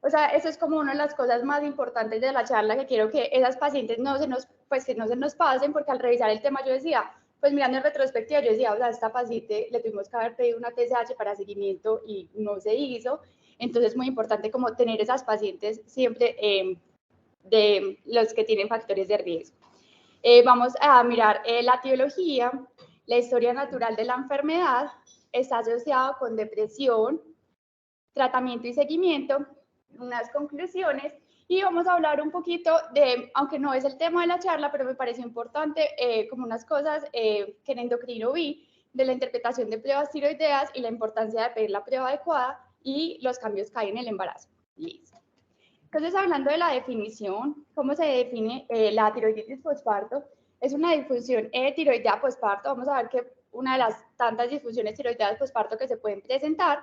o sea, eso es como una de las cosas más importantes de la charla, que quiero que esas pacientes no se nos, pues que no se nos pasen, porque al revisar el tema yo decía, pues mirando en retrospectiva, yo decía, o sea, a esta paciente le tuvimos que haber pedido una TSH para seguimiento y no se hizo. Entonces es muy importante como tener esas pacientes siempre de los que tienen factores de riesgo. Vamos a mirar la etiología, la historia natural de la enfermedad, está asociado con depresión, tratamiento y seguimiento, unas conclusiones, y vamos a hablar un poquito de, aunque no es el tema de la charla, pero me pareció importante, como unas cosas que en endocrino vi, de la interpretación de pruebas tiroideas y la importancia de pedir la prueba adecuada y los cambios que hay en el embarazo. Listo. Entonces, hablando de la definición, ¿cómo se define la tiroiditis posparto? Es una difusión tiroidea posparto. Vamos a ver que una de las tantas difusiones tiroideas posparto que se pueden presentar,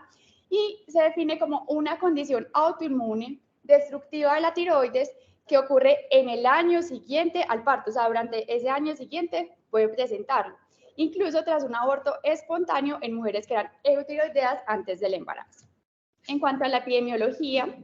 y se define como una condición autoinmune destructiva de la tiroides que ocurre en el año siguiente al parto, o sea, durante ese año siguiente puede presentarlo, incluso tras un aborto espontáneo en mujeres que eran eutiroideas antes del embarazo. En cuanto a la epidemiología,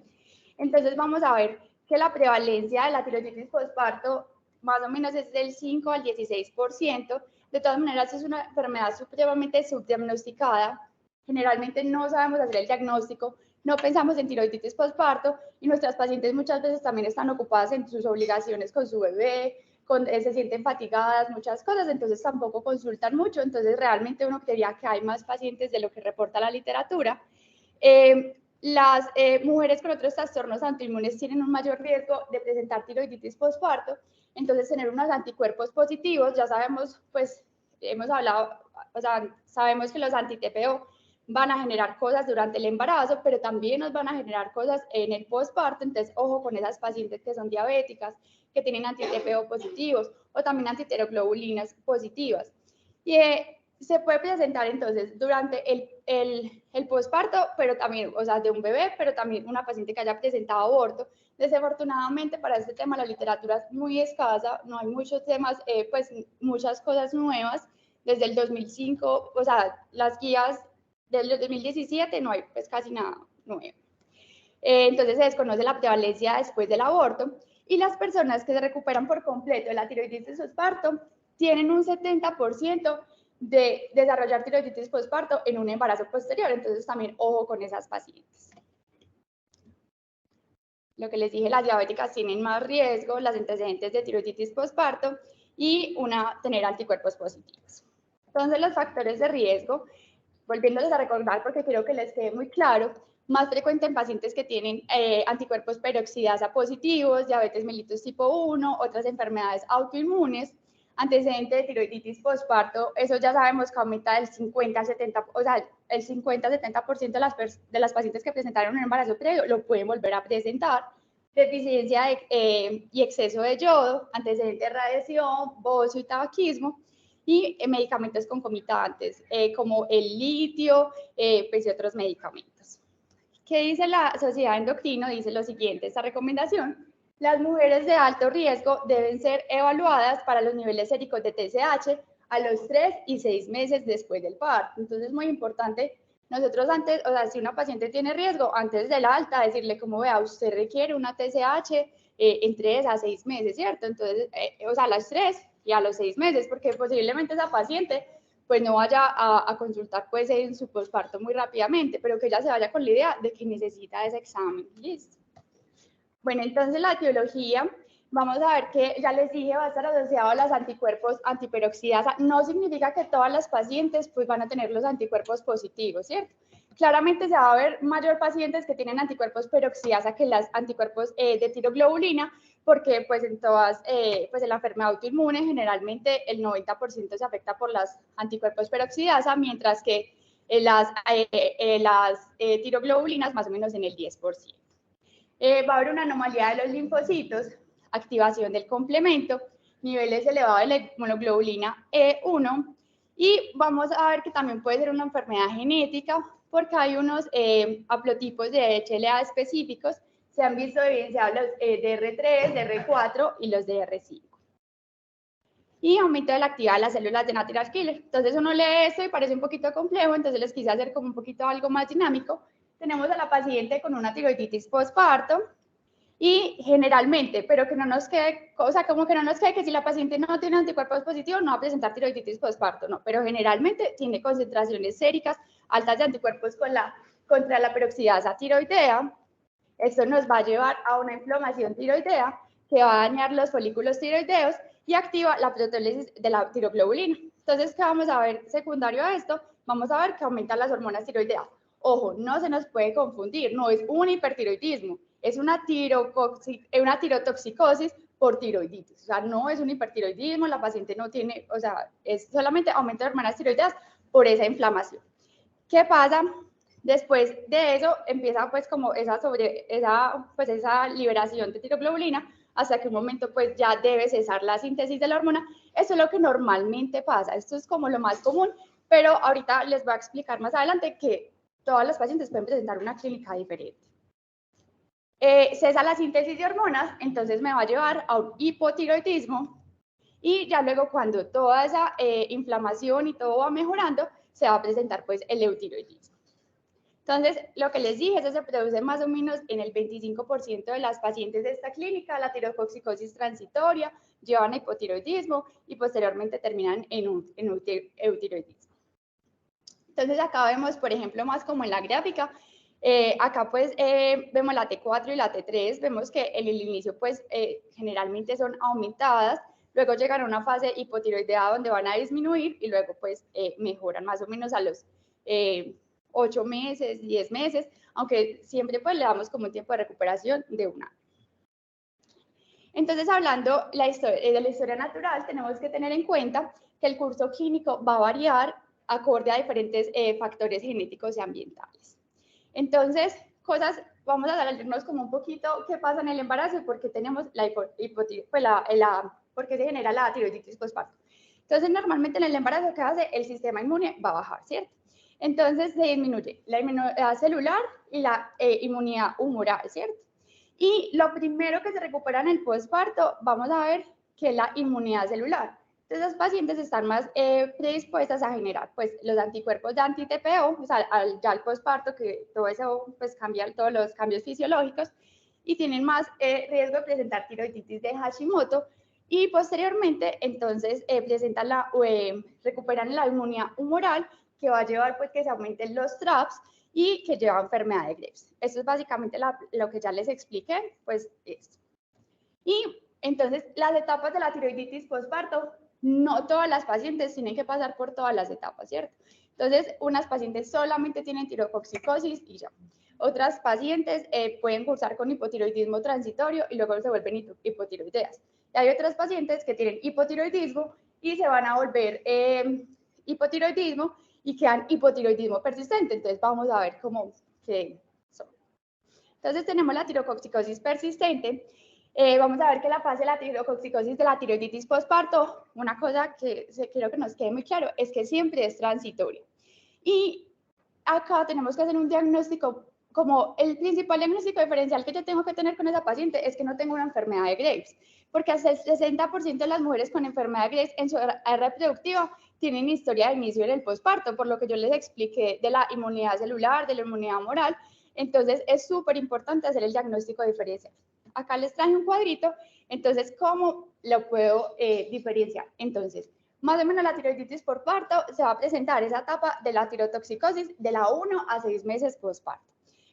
entonces vamos a ver que la prevalencia de la tiroiditis posparto más o menos es del 5 al 16%. De todas maneras, es una enfermedad supremamente subdiagnosticada. Generalmente no sabemos hacer el diagnóstico, no pensamos en tiroiditis posparto, y nuestras pacientes muchas veces también están ocupadas en sus obligaciones con su bebé, se sienten fatigadas, muchas cosas, entonces tampoco consultan mucho. Entonces realmente uno creería que hay más pacientes de lo que reporta la literatura. Las mujeres con otros trastornos autoinmunes tienen un mayor riesgo de presentar tiroiditis posparto. Entonces, tener unos anticuerpos positivos, ya sabemos, pues hemos hablado, o sea, sabemos que los anti-TPO van a generar cosas durante el embarazo, pero también nos van a generar cosas en el posparto. Entonces, ojo con esas pacientes que son diabéticas, que tienen anti-TPO positivos o también antiteroglobulinas positivas. Y se puede presentar entonces durante el posparto, pero también, o sea, de un bebé, pero también una paciente que haya presentado aborto. Desafortunadamente, para este tema la literatura es muy escasa, no hay muchos temas, pues muchas cosas nuevas. Desde el 2005, o sea, las guías del 2017 no hay pues casi nada nuevo. Entonces se desconoce la prevalencia después del aborto, y las personas que se recuperan por completo de la tiroiditis posparto tienen un 70% de desarrollar tiroiditis posparto en un embarazo posterior. Entonces también ojo con esas pacientes. Lo que les dije, las diabéticas tienen más riesgo, las antecedentes de tiroiditis posparto y tener anticuerpos positivos. Entonces los factores de riesgo, volviéndoles a recordar porque quiero que les quede muy claro, más frecuente en pacientes que tienen anticuerpos peroxidasa positivos, diabetes mellitus tipo 1, otras enfermedades autoinmunes, antecedente de tiroiditis posparto, eso ya sabemos que aumenta del 50 al 70, o sea, el 50-70% de las pacientes que presentaron un embarazo previo lo pueden volver a presentar. Deficiencia y exceso de yodo, antecedente de radiación, bocio y tabaquismo, y medicamentos concomitantes, como el litio, pues y otros medicamentos. ¿Qué dice la Sociedad Endocrino? Dice lo siguiente, esta recomendación: las mujeres de alto riesgo deben ser evaluadas para los niveles séricos de TSH a los 3 y 6 meses después del parto. Entonces es muy importante, nosotros antes, o sea, si una paciente tiene riesgo, antes del alta, decirle como, vea, usted requiere una TSH en 3 a 6 meses, ¿cierto? Entonces, o sea, a las 3 y a los 6 meses, porque posiblemente esa paciente pues no vaya a consultar pues en su posparto muy rápidamente, pero que ella se vaya con la idea de que necesita ese examen. Listo. Bueno, entonces la etiología, vamos a ver que ya les dije, va a estar asociado a los anticuerpos antiperoxidasa. No significa que todas las pacientes pues van a tener los anticuerpos positivos, ¿cierto? Claramente se va a ver mayor pacientes que tienen anticuerpos peroxidasa que los anticuerpos de tiroglobulina, porque pues en todas, pues en la enfermedad autoinmune generalmente el 90% se afecta por los anticuerpos peroxidasa, mientras que las tiroglobulinas más o menos en el 10%. Va a haber una anomalía de los linfocitos, activación del complemento, niveles elevados de la hemoglobina E1, y vamos a ver que también puede ser una enfermedad genética, porque hay unos haplotipos de HLA específicos. Se han visto evidenciados los DR3, DR4 y los DR5. Y aumento de la actividad de las células de natural killer. Entonces uno lee esto y parece un poquito complejo, entonces les quise hacer como un poquito algo más dinámico. tenemos a la paciente con una tiroiditis postparto y generalmente, pero que no nos quede, o sea, como que no nos quede que si la paciente no tiene anticuerpos positivos no va a presentar tiroiditis postparto, no, pero generalmente tiene concentraciones séricas altas de anticuerpos contra la peroxidasa tiroidea. Esto nos va a llevar a una inflamación tiroidea que va a dañar los folículos tiroideos y activa la proteólisis de la tiroglobulina. Entonces, ¿qué vamos a ver secundario a esto? Vamos a ver que aumentan las hormonas tiroideas. Ojo, no se nos puede confundir, no es un hipertiroidismo, es una tirotoxicosis por tiroiditis. O sea, no es un hipertiroidismo, la paciente no tiene, o sea, es solamente aumento de hormonas tiroideas por esa inflamación. ¿Qué pasa? Después de eso empieza pues como esa liberación de tiroglobulina hasta que un momento pues ya debe cesar la síntesis de la hormona. Eso es lo que normalmente pasa, esto es como lo más común, pero ahorita les voy a explicar más adelante que todas las pacientes pueden presentar una clínica diferente. Cesa la síntesis de hormonas, entonces me va a llevar a un hipotiroidismo y ya luego cuando toda esa inflamación y todo va mejorando, se va a presentar pues el eutiroidismo. Entonces, lo que les dije, eso se produce más o menos en el 25% de las pacientes de esta clínica, la tirotoxicosis transitoria, llevan a hipotiroidismo y posteriormente terminan en eutiroidismo. Entonces, acá vemos, por ejemplo, más como en la gráfica, acá pues vemos la T4 y la T3, vemos que en el inicio pues generalmente son aumentadas, luego llegan a una fase hipotiroidea donde van a disminuir y luego pues mejoran más o menos a los 8 meses, 10 meses, aunque siempre pues le damos como un tiempo de recuperación de un año. Entonces, hablando de la historia natural, tenemos que tener en cuenta que el curso clínico va a variar acorde a diferentes factores genéticos y ambientales. Entonces, vamos a salirnos como un poquito qué pasa en el embarazo y por qué tenemos por qué se genera la tiroiditis postparto. Entonces, normalmente en el embarazo, ¿qué hace? El sistema inmune va a bajar, ¿cierto? Entonces, se disminuye la inmunidad celular y la inmunidad humoral, ¿cierto? Y lo primero que se recupera en el postparto, vamos a ver que es la inmunidad celular. Entonces, los pacientes están más predispuestas a generar pues, los anticuerpos de anti-TPO, o sea, ya al postparto, que todo eso pues, cambia todos los cambios fisiológicos, y tienen más riesgo de presentar tiroiditis de Hashimoto, y posteriormente, entonces, recuperan la inmunidad humoral, que va a llevar pues, que se aumenten los TRAPS, y que lleva enfermedad de Graves. Eso es básicamente lo que ya les expliqué, pues esto. Y entonces, las etapas de la tiroiditis postparto, no todas las pacientes tienen que pasar por todas las etapas, ¿cierto? Entonces, unas pacientes solamente tienen tirotoxicosis y ya. Otras pacientes pueden cursar con hipotiroidismo transitorio y luego se vuelven hipotiroideas. Y hay otras pacientes que tienen hipotiroidismo y se van a volver hipotiroidismo y quedan hipotiroidismo persistente. Entonces, vamos a ver cómo qué son. Entonces, tenemos la tirotoxicosis persistente. Vamos a ver que la fase de la tirotoxicosis de la tiroiditis postparto, una cosa que quiero que nos quede muy claro, es que siempre es transitoria. Y acá tenemos que hacer un diagnóstico, como el principal diagnóstico diferencial que yo tengo que tener con esa paciente es que no tengo una enfermedad de Graves, porque hasta el 60% de las mujeres con enfermedad de Graves en su edad reproductiva tienen historia de inicio en el posparto, por lo que yo les expliqué de la inmunidad celular, de la inmunidad humoral. Entonces, es súper importante hacer el diagnóstico diferencial. Acá les traje un cuadrito, entonces, ¿cómo lo puedo diferenciar? Entonces, más o menos la tiroiditis por parto se va a presentar esa etapa de la tirotoxicosis de la 1 a 6 meses postparto.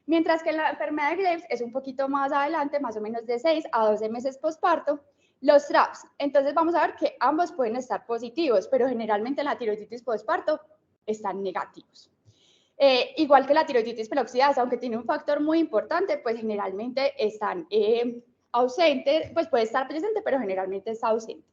Mientras que la enfermedad de Graves es un poquito más adelante, más o menos de 6 a 12 meses postparto. Los TRAPS, entonces vamos a ver que ambos pueden estar positivos, pero generalmente en la tiroiditis postparto están negativos. Igual que la tiroiditis peroxidasa, aunque tiene un factor muy importante, pues generalmente están ausentes, pues puede estar presente, pero generalmente está ausente.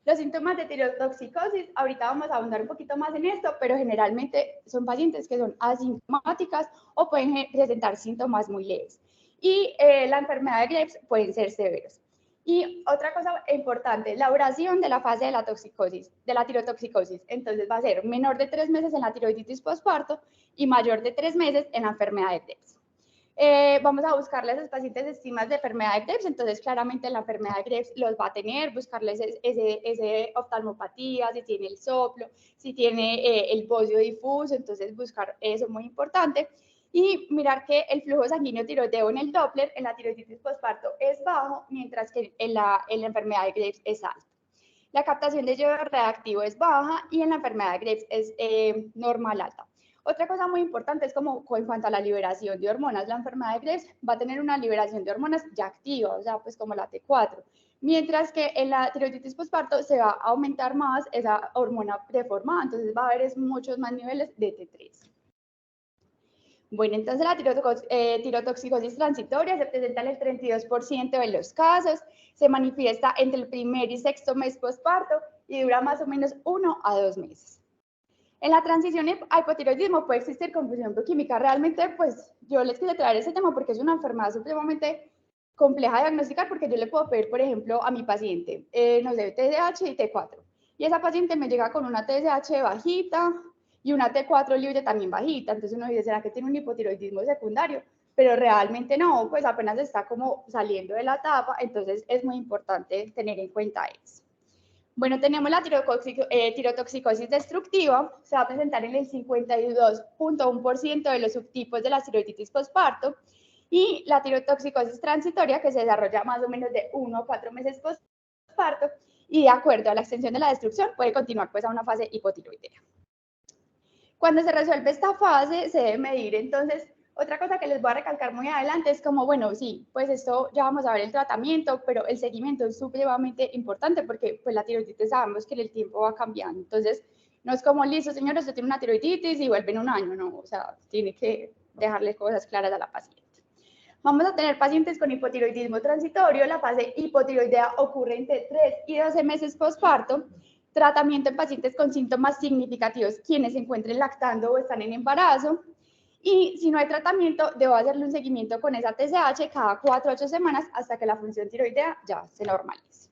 Los síntomas de tirotoxicosis, ahorita vamos a ahondar un poquito más en esto, pero generalmente son pacientes que son asintomáticas o pueden presentar síntomas muy leves. Y la enfermedad de Graves pueden ser severos. Y otra cosa importante, la duración de la fase de la toxicosis, de la tirotoxicosis. Entonces va a ser menor de 3 meses en la tiroiditis postparto y mayor de 3 meses en la enfermedad de Graves. Vamos a buscarles a los pacientes estimas de enfermedad de Graves, entonces claramente la enfermedad de Graves los va a tener, buscarles ese oftalmopatía, si tiene el soplo, si tiene el bocio difuso, entonces buscar eso muy importante. y mirar que el flujo sanguíneo tiroideo en el Doppler, en la tiroiditis postparto, es bajo, mientras que en la enfermedad de Graves es alto. La captación de yodo reactivo es baja y en la enfermedad de Graves es normal alta. Otra cosa muy importante es como en cuanto a la liberación de hormonas, la enfermedad de Graves va a tener una liberación de hormonas ya activa, o sea, pues como la T4, mientras que en la tiroiditis postparto se va a aumentar más esa hormona preformada, entonces va a haber muchos más niveles de T3. Bueno, entonces la tirotoxicosis transitoria se presenta en el 32% de los casos, se manifiesta entre el primer y sexto mes postparto y dura más o menos 1 a 2 meses. En la transición a hipotiroidismo puede existir confusión bioquímica. Realmente, pues yo les quería traer ese tema porque es una enfermedad supremamente compleja de diagnosticar, porque yo le puedo pedir, por ejemplo, a mi paciente, nos debe TSH y T4, y esa paciente me llega con una TSH bajita y una T4 libre también bajita, entonces uno dice, ¿será que tiene un hipotiroidismo secundario? Pero realmente no, pues apenas está como saliendo de la etapa, entonces es muy importante tener en cuenta eso. Bueno, tenemos la tirotoxicosis destructiva, se va a presentar en el 52.1% de los subtipos de la tiroiditis postparto, y la tirotoxicosis transitoria, que se desarrolla más o menos de 1 a 4 meses postparto, y de acuerdo a la extensión de la destrucción puede continuar pues a una fase hipotiroidea. Cuando se resuelve esta fase se debe medir. Entonces, otra cosa que les voy a recalcar muy adelante es como, bueno, sí, pues esto ya vamos a ver el tratamiento, pero el seguimiento es supremamente importante porque pues la tiroiditis sabemos que en el tiempo va cambiando. Entonces, no es como, listo, señora, usted tiene una tiroiditis y vuelve en un año, no, o sea, tiene que dejarle cosas claras a la paciente. Vamos a tener pacientes con hipotiroidismo transitorio. La fase hipotiroidea ocurre entre 3 y 12 meses postparto. Tratamiento en pacientes con síntomas significativos, quienes se encuentren lactando o están en embarazo. Y si no hay tratamiento, debo hacerle un seguimiento con esa TSH cada 4 a 8 semanas hasta que la función tiroidea ya se normalice.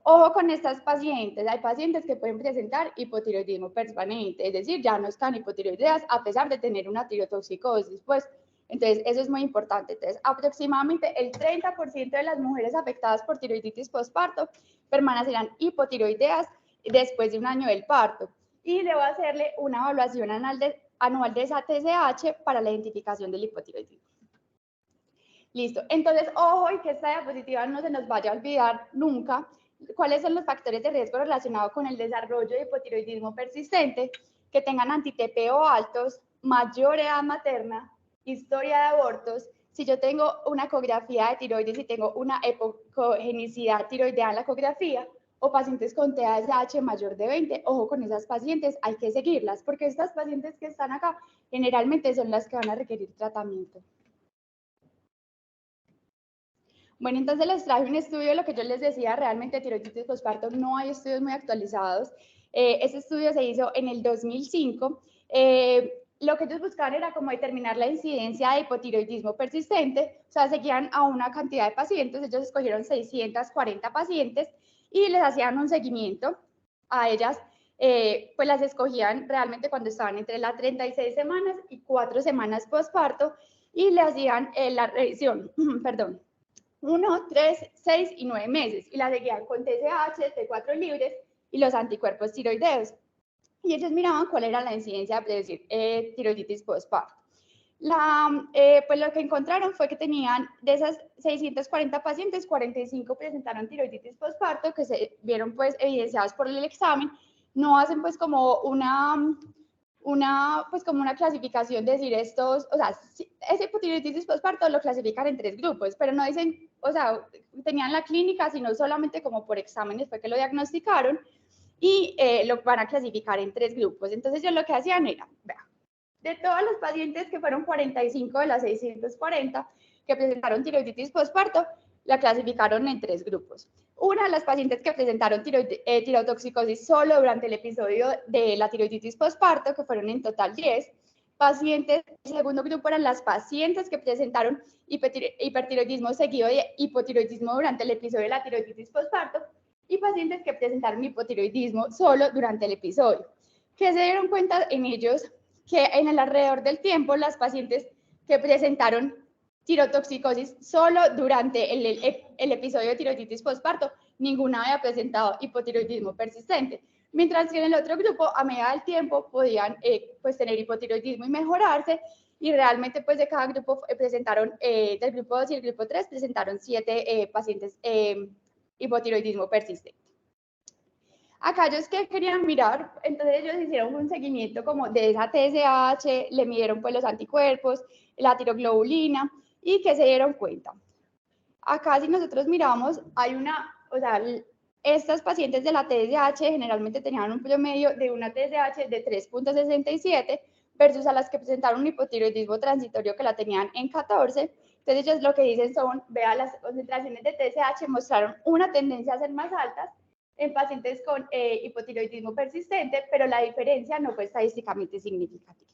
Ojo con estas pacientes, hay pacientes que pueden presentar hipotiroidismo permanente, es decir, ya no están hipotiroideas a pesar de tener una tirotoxicosis, pues. Entonces, eso es muy importante. Entonces, aproximadamente el 30% de las mujeres afectadas por tiroiditis postparto permanecerán hipotiroideas después de un año del parto. Y debo hacerle una evaluación anual de esa TSH para la identificación del hipotiroidismo. Listo. Entonces, ojo, y que esta diapositiva no se nos vaya a olvidar nunca. ¿Cuáles son los factores de riesgo relacionados con el desarrollo de hipotiroidismo persistente? Que tengan anti-TPO altos, mayor edad materna, historia de abortos. Si yo tengo una ecografía de tiroides y tengo una epocogenicidad tiroidea en la ecografía, o pacientes con TSH mayor de 20, ojo con esas pacientes, hay que seguirlas, porque estas pacientes que están acá generalmente son las que van a requerir tratamiento. Bueno, entonces les traje un estudio, lo que yo les decía, realmente de tiroiditis postparto no hay estudios muy actualizados. Ese estudio se hizo en el 2005. Lo que ellos buscaban era como determinar la incidencia de hipotiroidismo persistente, o sea, seguían a una cantidad de pacientes, ellos escogieron 640 pacientes y les hacían un seguimiento a ellas, pues las escogían realmente cuando estaban entre las 36 semanas y 4 semanas postparto y le hacían la revisión, perdón, 1, 3, 6 y 9 meses, y la seguían con TSH, T4 libres y los anticuerpos tiroideos. Y ellos miraban cuál era la incidencia de decir tiroiditis postparto. Pues lo que encontraron fue que tenían de esas 640 pacientes, 45 presentaron tiroiditis postparto, que se vieron pues evidenciados por el examen. No hacen pues como una clasificación de decir estos, o sea, ese hipotiroidismo postparto lo clasifican en 3 grupos, pero no dicen, o sea, tenían la clínica, sino solamente como por exámenes fue que lo diagnosticaron y lo van a clasificar en 3 grupos. Entonces, ellos lo que hacían era, vea, de todos los pacientes que fueron 45 de las 640 que presentaron tiroiditis postparto, la clasificaron en 3 grupos. Una de las pacientes que presentaron tirotoxicosis solo durante el episodio de la tiroiditis postparto, que fueron en total 10. Pacientes, el segundo grupo eran las pacientes que presentaron hipertiroidismo seguido de hipotiroidismo durante el episodio de la tiroiditis postparto, y pacientes que presentaron hipotiroidismo solo durante el episodio. Que se dieron cuenta en ellos que en el alrededor del tiempo las pacientes que presentaron tirotoxicosis solo durante el episodio de tiroiditis postparto, ninguna había presentado hipotiroidismo persistente, mientras que en el otro grupo a medida del tiempo podían pues tener hipotiroidismo y mejorarse, y realmente pues de cada grupo presentaron, del grupo 2 y el grupo 3 presentaron 7 pacientes hipotiroidismo persistente. Acá ellos que querían mirar, entonces ellos hicieron un seguimiento como de esa TSH, le midieron pues los anticuerpos, la tiroglobulina, y que se dieron cuenta. Acá si nosotros miramos, hay una, o sea, estas pacientes de la TSH generalmente tenían un promedio de una TSH de 3.67 versus a las que presentaron un hipotiroidismo transitorio que la tenían en 14. Entonces ellos lo que dicen son, vea, las concentraciones de TSH mostraron una tendencia a ser más altas en pacientes con hipotiroidismo persistente, pero la diferencia no fue estadísticamente significativa.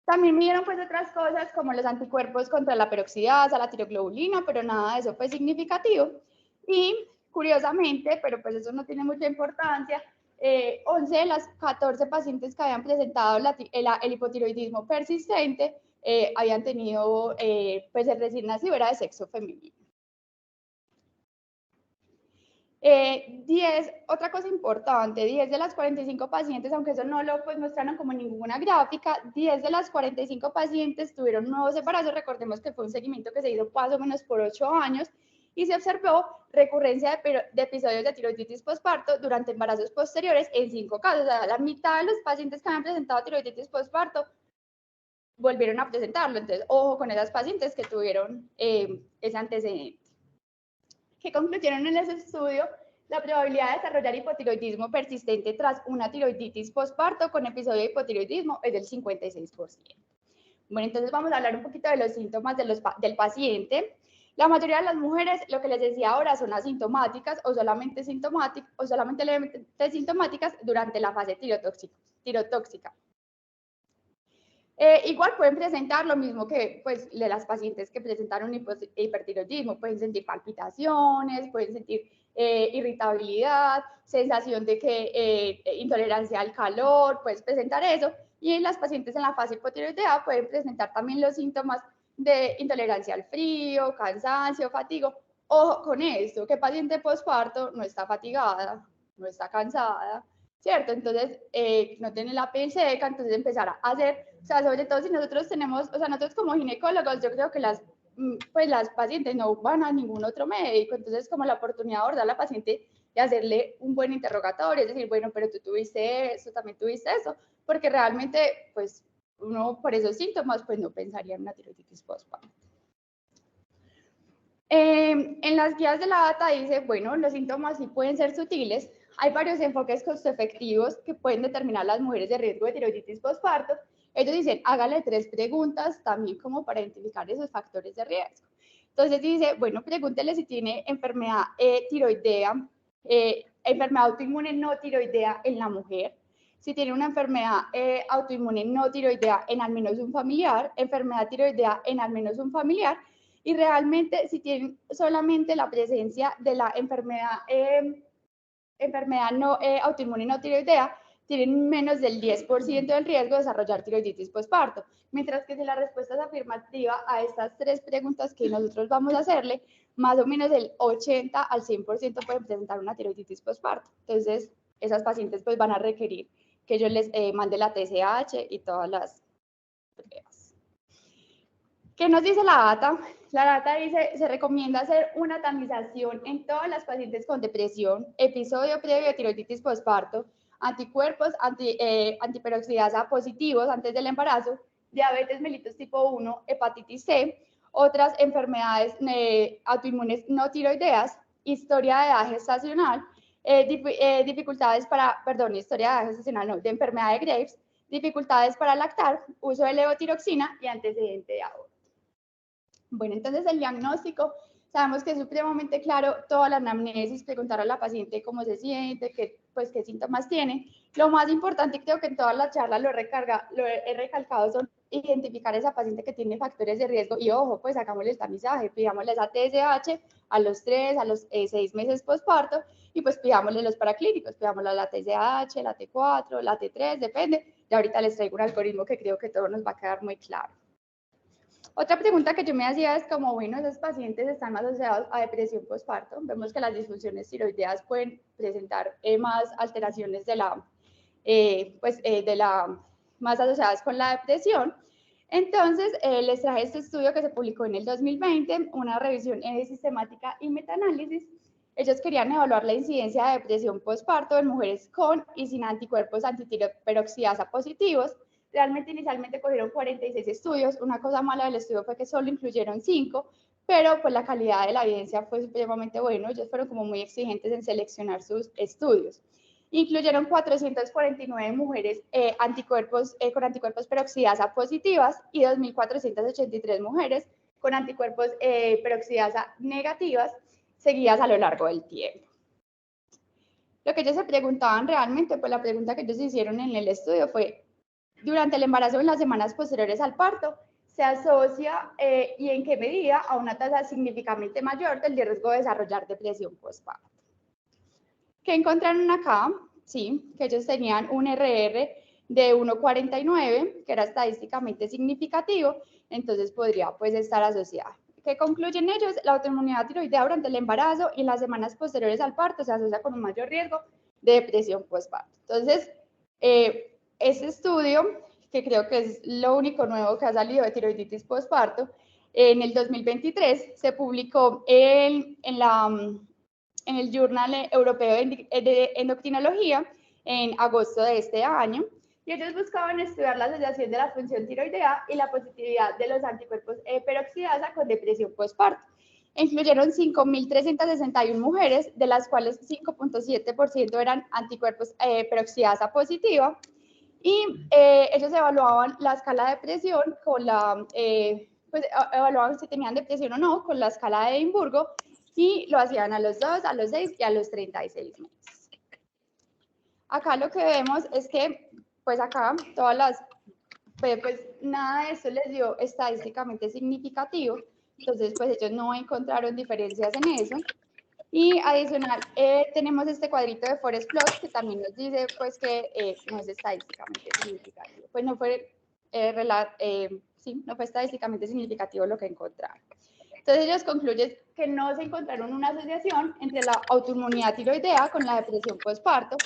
También midieron pues otras cosas como los anticuerpos contra la peroxidasa, la tiroglobulina, pero nada de eso fue significativo. Y curiosamente, pero pues eso no tiene mucha importancia, 11 de las 14 pacientes que habían presentado el hipotiroidismo persistente habían tenido, pues el recién nacido era de sexo femenino. 10, otra cosa importante, 10 de las 45 pacientes, aunque eso no lo pues, mostraron como ninguna gráfica, 10 de las 45 pacientes tuvieron nuevos embarazos. Recordemos que fue un seguimiento que se hizo más o menos por 8 años y se observó recurrencia de episodios de tiroiditis postparto durante embarazos posteriores en 5 casos. O sea, la mitad de los pacientes que habían presentado tiroiditis postparto volvieron a presentarlo. Entonces, ojo con esas pacientes que tuvieron ese antecedente. ¿Qué concluyeron en ese estudio? La probabilidad de desarrollar hipotiroidismo persistente tras una tiroiditis postparto con episodio de hipotiroidismo es del 56%. Bueno, entonces vamos a hablar un poquito de los síntomas del paciente. La mayoría de las mujeres, lo que les decía ahora, son asintomáticas o solamente levemente sintomáticas durante la fase tirotóxica. Igual pueden presentar lo mismo que pues, de las pacientes que presentaron hipertiroidismo, pueden sentir palpitaciones, pueden sentir irritabilidad, sensación de que intolerancia al calor, puedes presentar eso, y en las pacientes en la fase hipotiroidea pueden presentar también los síntomas de intolerancia al frío, cansancio, fatiga. Ojo con esto, que paciente postparto no está fatigada, no está cansada, ¿cierto? Entonces, no tiene la piel seca, entonces empezar a hacer, o sea, sobre todo si nosotros tenemos, o sea, nosotros como ginecólogos, yo creo que pues las pacientes no van a ningún otro médico, entonces como la oportunidad de abordar a la paciente y hacerle un buen interrogatorio, es decir, bueno, pero tú tuviste eso, también tuviste eso, porque realmente, pues, uno por esos síntomas, pues no pensaría en una tiroiditis postparto. En las guías de la data dice, bueno, los síntomas sí pueden ser sutiles. Hay varios enfoques costo-efectivos que pueden determinar las mujeres de riesgo de tiroiditis postparto. Ellos dicen, hágale 3 preguntas también como para identificar esos factores de riesgo. Entonces dice, bueno, pregúntele si tiene enfermedad tiroidea, enfermedad autoinmune no tiroidea en la mujer, si tiene una enfermedad autoinmune no tiroidea en al menos un familiar, enfermedad tiroidea en al menos un familiar, y realmente si tienen solamente la presencia de la enfermedad no autoinmune no tiroidea, tienen menos del 10% del riesgo de desarrollar tiroiditis postparto, mientras que si la respuesta es afirmativa a estas 3 preguntas que nosotros vamos a hacerle, más o menos del 80 al 100% pueden presentar una tiroiditis postparto. Entonces, esas pacientes pues van a requerir que yo les mande la TSH y todas las pruebas. ¿Qué nos dice la data? La data dice, se recomienda hacer una tamización en todas las pacientes con depresión, episodio previo de tiroiditis postparto, anticuerpos antiperoxidasa positivos antes del embarazo, diabetes mellitus tipo 1, hepatitis C, otras enfermedades autoinmunes no tiroideas, historia de edad gestacional, dificultades historia de edad gestacional no, de enfermedad de Graves, dificultades para lactar, uso de levotiroxina y antecedente de aborto. Bueno, entonces el diagnóstico, sabemos que es supremamente claro, toda la anamnesis, preguntar a la paciente cómo se siente, qué síntomas tiene. Lo más importante, y creo que en todas las charlas lo he recalcado, son identificar a esa paciente que tiene factores de riesgo y ojo, pues hagámosle el tamizaje, pidámosle esa TSH a los 3, a los 6 meses postparto y pues pidámosle los paraclínicos, pidámosle la TSH, la T4, la T3, depende. Y ahorita les traigo un algoritmo que creo que todo nos va a quedar muy claro. Otra pregunta que yo me hacía es como, bueno, esos pacientes están más asociados a depresión postparto. Vemos que las disfunciones tiroideas pueden presentar más alteraciones más asociadas con la depresión. Entonces, les traje este estudio que se publicó en el 2020, una revisión sistemática y metaanálisis. Ellos querían evaluar la incidencia de depresión postparto en mujeres con y sin anticuerpos antitiroperoxidasa positivos. Realmente inicialmente cogieron 46 estudios. Una cosa mala del estudio fue que solo incluyeron 5, pero pues la calidad de la evidencia fue supremamente buena. Ellos fueron como muy exigentes en seleccionar sus estudios. Incluyeron 449 mujeres con anticuerpos peroxidasa positivas y 2.483 mujeres con anticuerpos peroxidasa negativas, seguidas a lo largo del tiempo. Lo que ellos se preguntaban realmente, pues la pregunta que ellos hicieron en el estudio fue, durante el embarazo en las semanas posteriores al parto, ¿se asocia y en qué medida a una tasa significativamente mayor del riesgo de desarrollar depresión postparto? ¿Qué encontraron acá? Sí, que ellos tenían un RR de 1,49, que era estadísticamente significativo, entonces podría pues estar asociada. ¿Qué concluyen ellos? La autoinmunidad tiroidea durante el embarazo y en las semanas posteriores al parto se asocia con un mayor riesgo de depresión postparto. Entonces, ese estudio, que creo que es lo único nuevo que ha salido de tiroiditis postparto, en el 2023 se publicó en el Journal Europeo de Endocrinología en agosto de este año, y ellos buscaban estudiar la asociación de la función tiroidea y la positividad de los anticuerpos peroxidasa con depresión postparto. Incluyeron 5.361 mujeres, de las cuales 5,7% eran anticuerpos peroxidasa positiva, y ellos evaluaban la escala de presión con la, pues evaluaban si tenían depresión o no con la escala de Edimburgo, y lo hacían a los 2, a los 6 y a los 36 meses. Acá lo que vemos es que, pues acá todas las, pues nada de eso les dio estadísticamente significativo, entonces pues ellos no encontraron diferencias en eso. Y adicional, tenemos este cuadrito de Forest Plot que también nos dice pues que no es estadísticamente significativo, pues no fue, sí, no fue estadísticamente significativo lo que encontraron. Entonces ellos concluyen que no se encontraron una asociación entre la autoinmunidad tiroidea con la depresión postparto.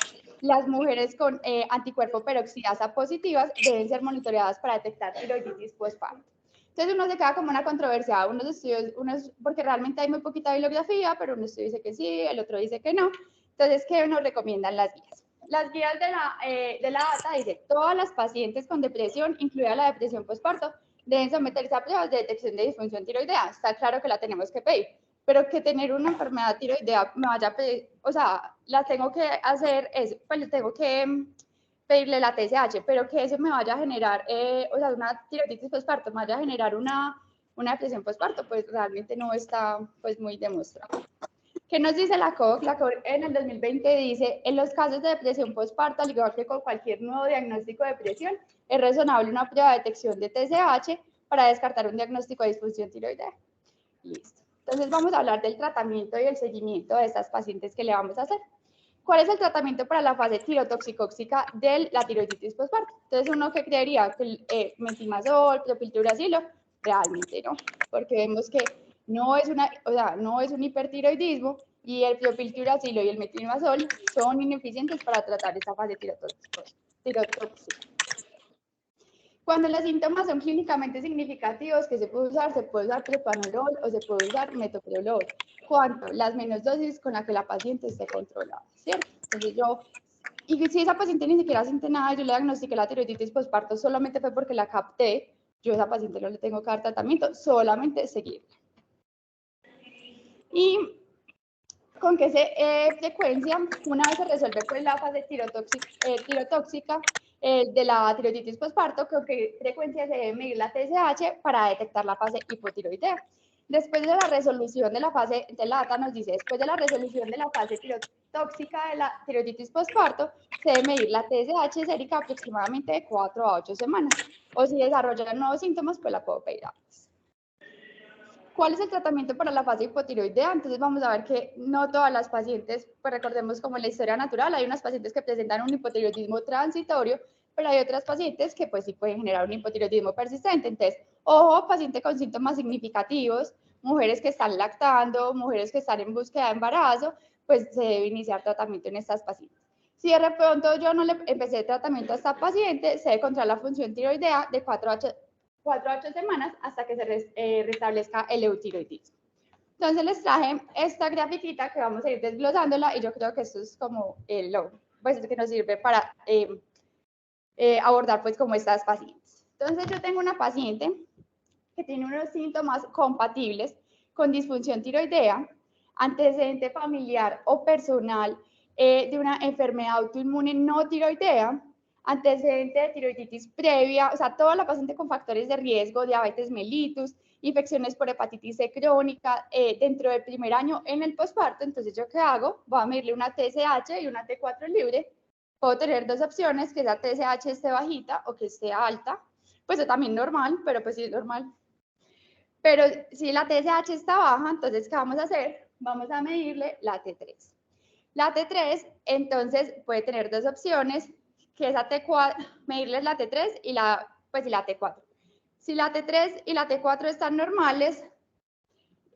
Las mujeres con anticuerpo peroxidasa positivas deben ser monitoreadas para detectar tiroiditis postparto. Entonces uno se queda como una controversia, unos estudios, porque realmente hay muy poquita bibliografía, pero un estudio dice que sí, el otro dice que no. Entonces, ¿qué nos recomiendan las guías? Las guías de la data dice, todas las pacientes con depresión, incluida la depresión postparto, deben someterse a pruebas de detección de disfunción tiroidea. Está claro que la tenemos que pedir, pero que tener una enfermedad tiroidea me vaya a pedir, o sea, la tengo que hacer, pues le tengo que pedirle la TSH, pero que eso me vaya a generar, o sea, una tiroiditis postparto, me vaya a generar una depresión postparto, pues realmente no está pues muy demostrado. ¿Qué nos dice la COG? La COG en el 2020 dice, en los casos de depresión postparto, al igual que con cualquier nuevo diagnóstico de depresión, es razonable una prueba de detección de TSH para descartar un diagnóstico de disfunción tiroidea. Listo. Entonces vamos a hablar del tratamiento y el seguimiento de estas pacientes que le vamos a hacer. ¿Cuál es el tratamiento para la fase tirotoxicóxica de la tiroiditis postparto? Entonces uno que creería que metimazol, propiltiuracilo, realmente no, porque vemos que no es un hipertiroidismo y el propiltiuracilo y el metimazol son ineficientes para tratar esta fase tirotóxica. Cuando los síntomas son clínicamente significativos, ¿qué se puede usar? Se puede usar propanolol o se puede usar metoprolol. ¿Cuánto? Las menos dosis con la que la paciente esté controlada, ¿cierto? Entonces y si esa paciente ni siquiera siente nada, yo le diagnostiqué la tiroiditis postparto, solamente fue porque la capté, yo a esa paciente no le tengo que dar tratamiento, solamente seguirla. ¿Y con qué frecuencia? Una vez se resuelve pues la fase tirotóxica de la tiroiditis postparto, con qué frecuencia se debe medir la TSH para detectar la fase hipotiroidea. Después de la resolución de la fase, de la data nos dice, después de la resolución de la fase tirotóxica de la tiroiditis postparto, se debe medir la TSH sérica aproximadamente de 4 a 8 semanas. O si desarrollan nuevos síntomas, pues la puedo pedir antes. ¿Cuál es el tratamiento para la fase hipotiroidea? Entonces vamos a ver que no todas las pacientes, pues recordemos como en la historia natural, hay unas pacientes que presentan un hipotiroidismo transitorio, pero hay otras pacientes que pues sí pueden generar un hipotiroidismo persistente. Entonces, ojo, paciente con síntomas significativos, mujeres que están lactando, mujeres que están en búsqueda de embarazo, pues se debe iniciar tratamiento en estas pacientes. Si de pronto yo no le empecé tratamiento a esta paciente, se debe controlar la función tiroidea de 4 a 4 a 8 semanas hasta que se restablezca el eutiroidismo. Entonces les traje esta grafiquita que vamos a ir desglosándola y yo creo que esto es como pues que nos sirve para abordar pues como estas pacientes. Entonces yo tengo una paciente que tiene unos síntomas compatibles con disfunción tiroidea, antecedente familiar o personal de una enfermedad autoinmune no tiroidea, antecedente de tiroiditis previa, o sea, toda la paciente con factores de riesgo, diabetes mellitus, infecciones por hepatitis C crónica dentro del primer año en el posparto. Entonces, ¿yo qué hago? Voy a medirle una TSH y una T4 libre. Puedo tener dos opciones, que esa TSH esté bajita o que esté alta. Pues yo también normal, pero pues sí es normal. Pero si la TSH está baja, entonces, ¿qué vamos a hacer? Vamos a medirle la T3. La T3, entonces, puede tener dos opciones, que es la T4, medirles la T3 y la T4. Si la T3 y la T4 están normales,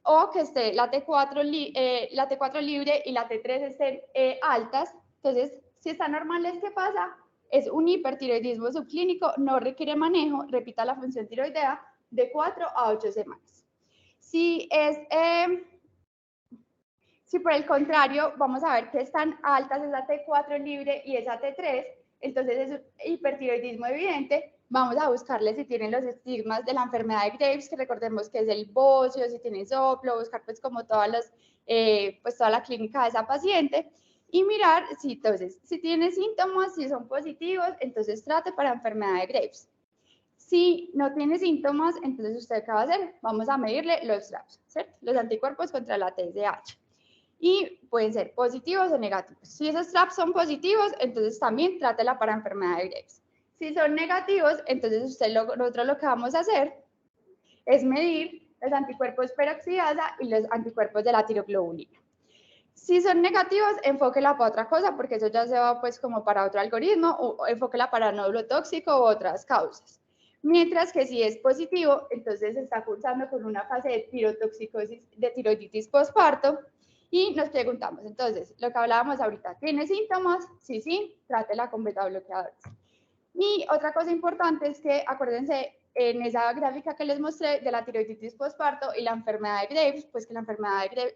o que esté la T4 libre y la T3 estén altas, entonces, si están normales, ¿qué pasa? Es un hipertiroidismo subclínico, no requiere manejo, repita la función tiroidea, de 4 a 8 semanas. Si por el contrario vamos a ver que están altas esa T4 libre y esa T3, entonces es un hipertiroidismo evidente, vamos a buscarle si tienen los estigmas de la enfermedad de Graves, que recordemos que es el bocio, si tiene soplo, buscar pues como toda la clínica de esa paciente y mirar si entonces, si tiene síntomas, si son positivos, entonces trate para enfermedad de Graves. Si no tiene síntomas, entonces usted ¿qué va a hacer? Vamos a medirle los TRAPS, ¿cierto? Los anticuerpos contra la TSH. Y pueden ser positivos o negativos. Si esos TRAPS son positivos, entonces también trátela para enfermedad de Graves. Si son negativos, entonces nosotros lo que vamos a hacer es medir los anticuerpos peroxidasa y los anticuerpos de la tiroglobulina. Si son negativos, enfóquela para otra cosa, porque eso ya se va pues como para otro algoritmo, o enfóquela para nódulo tóxico u otras causas. Mientras que si es positivo, entonces se está cursando con una fase de tirotoxicosis, de tiroiditis postparto, y nos preguntamos, entonces, lo que hablábamos ahorita, ¿tiene síntomas? Sí, trátela con beta bloqueadores. Y otra cosa importante es que, acuérdense, en esa gráfica que les mostré de la tiroiditis postparto y la enfermedad de Graves, pues que la enfermedad de Graves,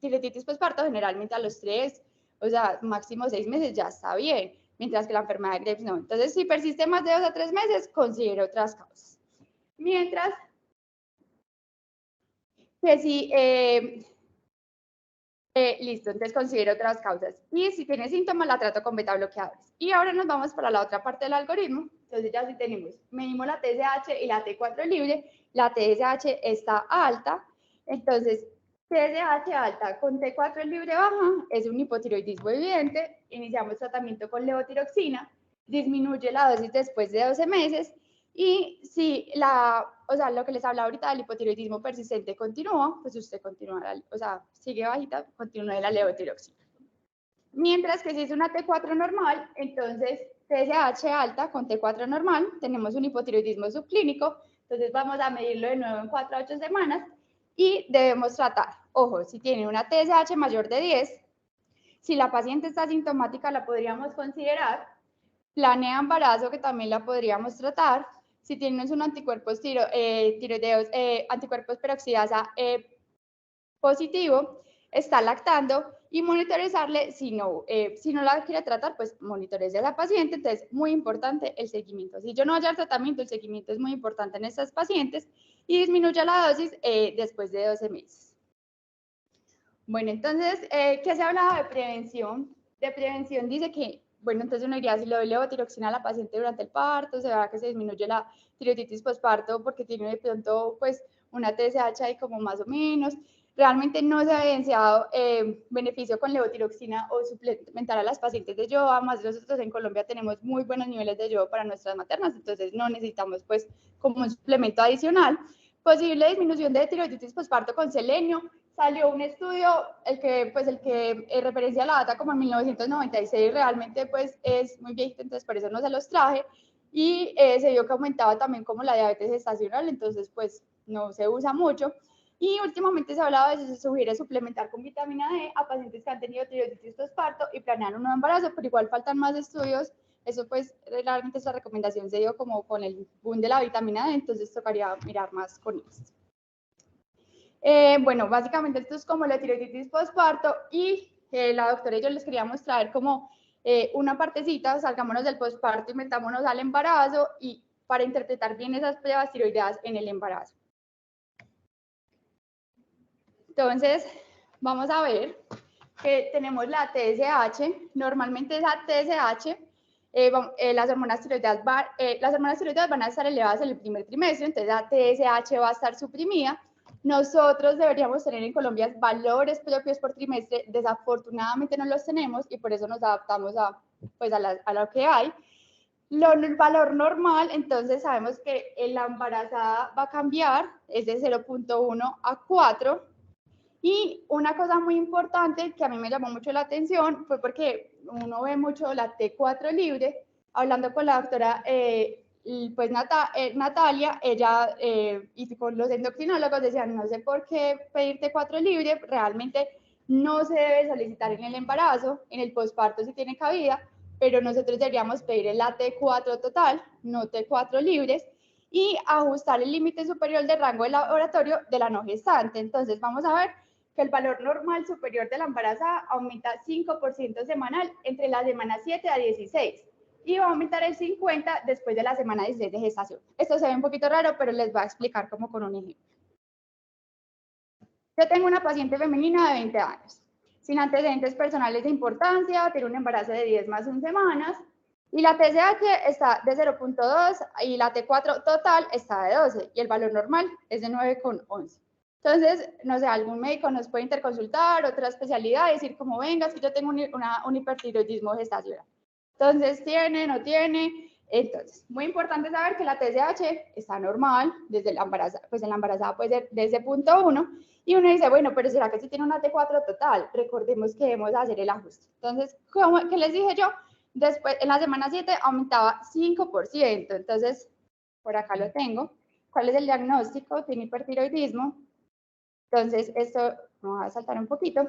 tiroiditis postparto generalmente a los 3, o sea, máximo 6 meses ya está bien, mientras que la enfermedad de Graves no. Entonces, si persiste más de 2 a 3 meses, considere otras causas. Mientras que si listo, entonces considero otras causas. Y si tiene síntomas, la trato con beta bloqueadores. Y ahora nos vamos para la otra parte del algoritmo. Entonces ya sí medimos la TSH y la T4 libre. La TSH está alta. Entonces, TSH alta con T4 libre baja es un hipotiroidismo evidente. Iniciamos tratamiento con levotiroxina. Disminuye la dosis después de 12 meses. Y si lo que les hablaba ahorita del hipotiroidismo persistente continúa, pues usted continúa, sigue bajita, continúe la levotiroxina. Mientras que si es una T4 normal, entonces TSH alta con T4 normal, tenemos un hipotiroidismo subclínico, entonces vamos a medirlo de nuevo en 4 a 8 semanas y debemos tratar, ojo, si tiene una TSH mayor de 10, si la paciente está asintomática la podríamos considerar, planea embarazo que también la podríamos tratar, si tienes un anticuerpos tiroideos, anticuerpos peroxidasa positivo, está lactando y monitorizarle, si no la quiere tratar, pues monitorece a la paciente, entonces muy importante el seguimiento. Si yo no voy a dar tratamiento, el seguimiento es muy importante en estas pacientes y disminuye la dosis después de 12 meses. Bueno, entonces, ¿qué se hablaba de prevención? De prevención dice que, bueno, entonces uno diría, si le doy levotiroxina a la paciente durante el parto, se verá que se disminuye la tiroiditis postparto porque tiene de pronto, pues, una TSH ahí como más o menos. Realmente no se ha evidenciado beneficio con levotiroxina o suplementar a las pacientes de yodo. Además, nosotros en Colombia tenemos muy buenos niveles de yodo para nuestras maternas, entonces no necesitamos, pues, como un suplemento adicional. Posible disminución de tiroiditis postparto con selenio. Salió un estudio, el que referencia la data como en 1996, realmente pues es muy viejito, entonces por eso no se los traje, y se vio que aumentaba también como la diabetes gestacional, entonces pues no se usa mucho, y últimamente se ha hablado de si se sugiere suplementar con vitamina D a pacientes que han tenido tiroiditis postparto y planean un nuevo embarazo, pero igual faltan más estudios Eso pues realmente esta recomendación se dio como con el boom de la vitamina D, entonces tocaría mirar más con esto. Bueno, básicamente esto es como la tiroiditis postparto y la doctora y yo les queríamos traer como una partecita, salgámonos del postparto y metámonos al embarazo y para interpretar bien esas pruebas tiroideas en el embarazo. Entonces, vamos a ver que tenemos la TSH, normalmente esa TSH, las hormonas tiroideas van a estar elevadas en el primer trimestre, entonces la TSH va a estar suprimida. Nosotros deberíamos tener en Colombia valores propios por trimestre, desafortunadamente no los tenemos y por eso nos adaptamos a lo que hay. El valor normal, entonces sabemos que la embarazada va a cambiar, es de 0.1 a 4. Y una cosa muy importante que a mí me llamó mucho la atención fue porque uno ve mucho la T4 libre, hablando con la doctora pues Natalia, ella y con los endocrinólogos decían, no sé por qué pedir T4 libre, realmente no se debe solicitar en el embarazo, en el posparto si tiene cabida, pero nosotros deberíamos pedir el T4 total, no T4 libres, y ajustar el límite superior del rango de laboratorio de la no gestante. Entonces vamos a ver que el valor normal superior de la embarazada aumenta 5% semanal entre la semana 7 a 16 y va a aumentar el 50% después de la semana 16 de gestación. Esto se ve un poquito raro, pero les voy a explicar como con un ejemplo. Yo tengo una paciente femenina de 20 años, sin antecedentes personales de importancia, tiene un embarazo de 10 más 1 semanas, y la TSH está de 0.2 y la T4 total está de 12 y el valor normal es de 9,11. Entonces, no sé, algún médico nos puede interconsultar, otra especialidad, decir como, venga, es que yo tengo un hipertiroidismo gestacional. Entonces, ¿tiene, no tiene? Entonces, muy importante saber que la TSH está normal, desde la embarazada, pues en la embarazada puede ser desde punto 1, y uno dice, bueno, pero ¿será que si tiene una T4 total? Recordemos que debemos hacer el ajuste. Entonces, ¿qué les dije yo? Después, en la semana 7 aumentaba 5%, entonces, por acá lo tengo. ¿Cuál es el diagnóstico? Tiene hipertiroidismo. Entonces, esto me va a saltar un poquito.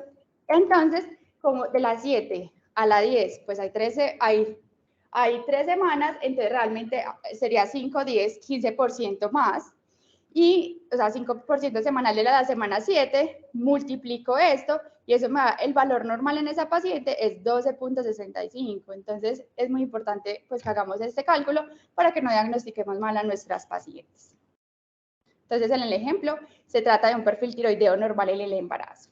Entonces, como de las 7 a la 10, pues hay 3 semanas, entonces realmente sería 5, 10, 15% más. Y, o sea, 5% semanal de la semana 7, multiplico esto y eso me da el valor normal en esa paciente es 12.65. Entonces, es muy importante pues que hagamos este cálculo para que no diagnostiquemos mal a nuestras pacientes. Entonces, en el ejemplo, se trata de un perfil tiroideo normal en el embarazo.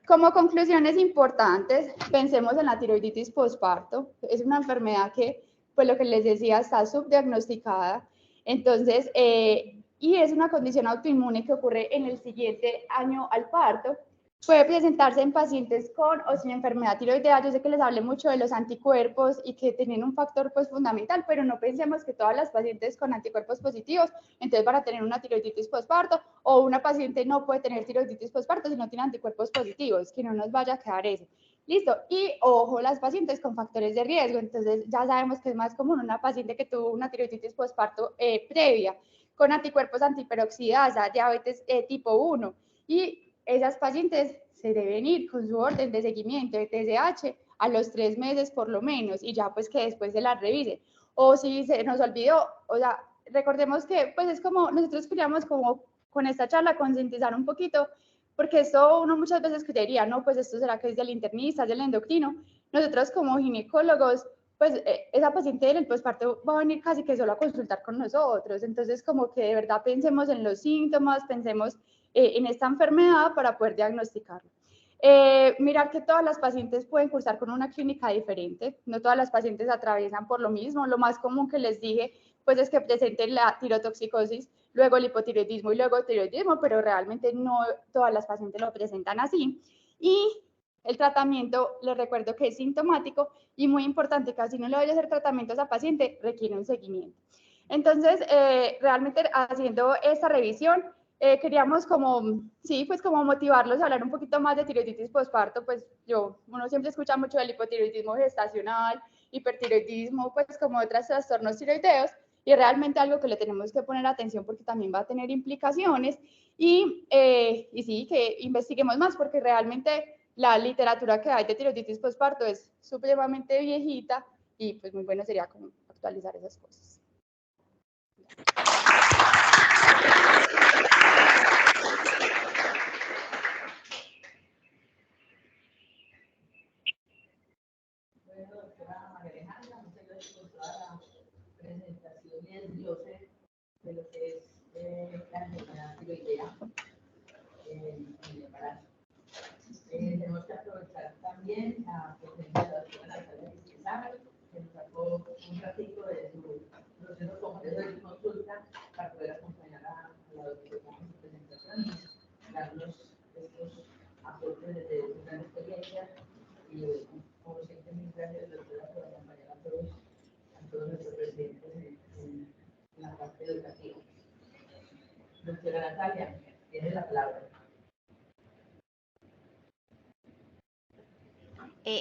Como conclusiones importantes, pensemos en la tiroiditis postparto. Es una enfermedad que, pues lo que les decía, está subdiagnosticada. Entonces, y es una condición autoinmune que ocurre en el siguiente año al parto. Puede presentarse en pacientes con o sin enfermedad tiroidea. Yo sé que les hablé mucho de los anticuerpos y que tienen un factor pues fundamental, pero no pensemos que todas las pacientes con anticuerpos positivos entonces van a tener una tiroiditis postparto, o una paciente no puede tener tiroiditis postparto si no tiene anticuerpos positivos, que no nos vaya a quedar eso. Listo. Y ojo, las pacientes con factores de riesgo. Entonces ya sabemos que es más común una paciente que tuvo una tiroiditis postparto previa, con anticuerpos antiperoxidasa, diabetes tipo 1, y esas pacientes se deben ir con su orden de seguimiento de TSH a los 3 meses por lo menos, y ya pues que después se la revise. O si se nos olvidó, o sea, recordemos que pues es como, nosotros queríamos como con esta charla concientizar un poquito, porque esto uno muchas veces creería, no, pues esto será que es del internista, es del endocrino. Nosotros como ginecólogos, pues esa paciente en el posparto va a venir casi que solo a consultar con nosotros, entonces como que de verdad pensemos en los síntomas, pensemos en esta enfermedad para poder diagnosticarlo. Mirar que todas las pacientes pueden cursar con una clínica diferente, no todas las pacientes atraviesan por lo mismo, lo más común que les dije pues es que presenten la tirotoxicosis, luego el hipotiroidismo y luego el tiroidismo, pero realmente no todas las pacientes lo presentan así. Y el tratamiento, les recuerdo que es sintomático y muy importante, que si no le voy a hacer tratamiento a esa paciente, requiere un seguimiento. Entonces, realmente haciendo esta revisión, queríamos como, sí, pues como motivarlos a hablar un poquito más de tiroiditis postparto, pues uno siempre escucha mucho del hipotiroidismo gestacional, hipertiroidismo, pues como otros trastornos tiroideos, y realmente algo que le tenemos que poner atención porque también va a tener implicaciones, y sí, que investiguemos más porque realmente la literatura que hay de tiroiditis postparto es supremamente viejita y pues muy bueno sería como actualizar esas cosas. Bueno, doctora María Alejandra, muchas gracias por toda la presentación y desglose de lo que es la enfermedad tiroidea en el embarazo. Tenemos que aprovechar también la presencia de la doctora Natalia Vizquezar, que nos sacó un ratito de su proceso completo de consulta para poder acompañar a la doctora en su presentación y darnos estos aportes desde su gran experiencia. Y como siempre, mil gracias, doctora, por acompañar a todos nuestros presidentes en la parte educativa. Doctora Natalia, tiene la palabra.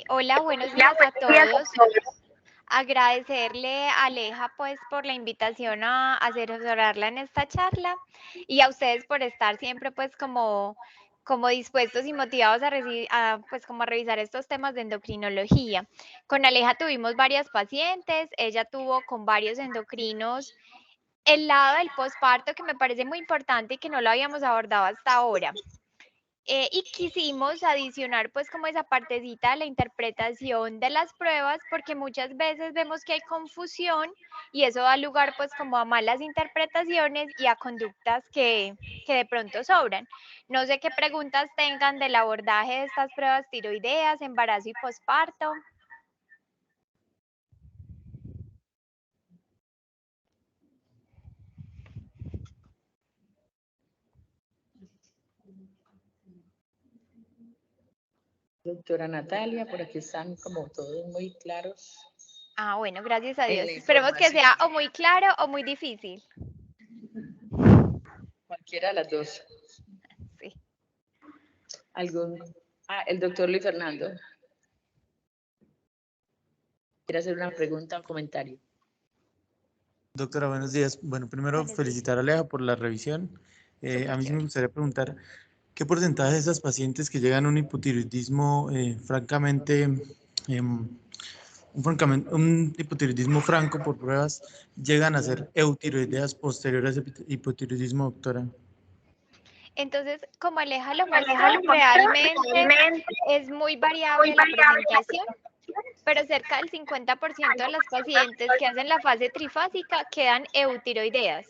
Hola, buenos días a todos. Agradecerle a Aleja pues por la invitación a asesorarla en esta charla y a ustedes por estar siempre pues como dispuestos y motivados pues como a revisar estos temas de endocrinología. Con Aleja tuvimos varias pacientes, ella tuvo con varios endocrinos el lado del posparto que me parece muy importante y que no lo habíamos abordado hasta ahora. Y quisimos adicionar pues como esa partecita de la interpretación de las pruebas porque muchas veces vemos que hay confusión y eso da lugar pues como a malas interpretaciones y a conductas que de pronto sobran. No sé qué preguntas tengan del abordaje de estas pruebas tiroideas, embarazo y posparto. Doctora Natalia, por aquí están como todos muy claros. Ah, bueno, gracias a Dios. Esperemos que sea o muy claro o muy difícil. Cualquiera de las dos. Sí. El doctor Luis Fernando. ¿Quiere hacer una pregunta o comentario? Doctora, buenos días. Bueno, primero felicitar a Aleja por la revisión. A mí sí me gustaría preguntar, ¿qué porcentaje de esas pacientes que llegan a un hipotiroidismo francamente, un hipotiroidismo franco por pruebas, llegan a ser eutiroideas posteriores a hipotiroidismo, doctora? Entonces, como Aleja lo mostró, realmente es muy variable la presentación, pero cerca del 50% de las pacientes que hacen la fase trifásica quedan eutiroideas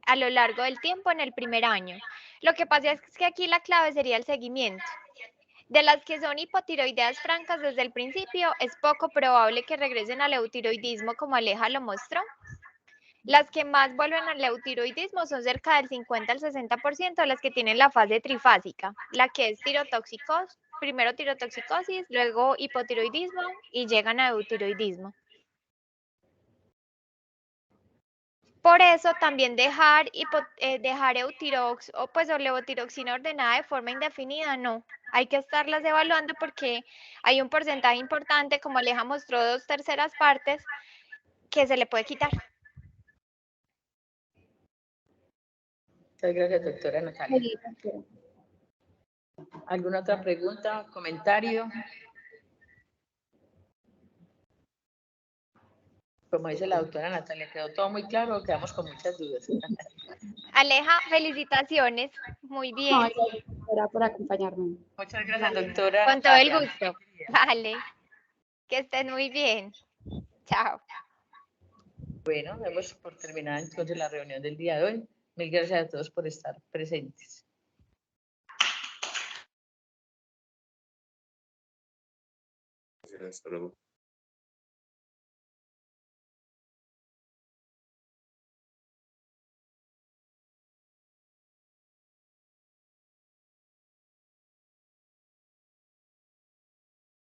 a lo largo del tiempo en el primer año. Lo que pasa es que aquí la clave sería el seguimiento. De las que son hipotiroideas francas desde el principio, es poco probable que regresen al eutiroidismo como Aleja lo mostró. Las que más vuelven al eutiroidismo son cerca del 50 al 60% de las que tienen la fase trifásica, la que es tirotoxicosis, primero tirotoxicosis, luego hipotiroidismo y llegan a eutiroidismo. Por eso también dejar eutirox o pues levotiroxina ordenada de forma indefinida, no. Hay que estarlas evaluando porque hay un porcentaje importante, como Aleja mostró 2/3 partes, que se le puede quitar. Muchas gracias, doctora Natalia. ¿Alguna otra pregunta, comentario? Como dice la doctora Natalia, ¿quedó todo muy claro o quedamos con muchas dudas? Aleja, felicitaciones. Muy bien. No, gracias por acompañarme. Muchas gracias, doctora. Con todo el Natalia. gusto. Vale. Que estén muy bien. Chao. Bueno, damos por terminada entonces la reunión del día de hoy. Mil gracias a todos por estar presentes. Hasta luego.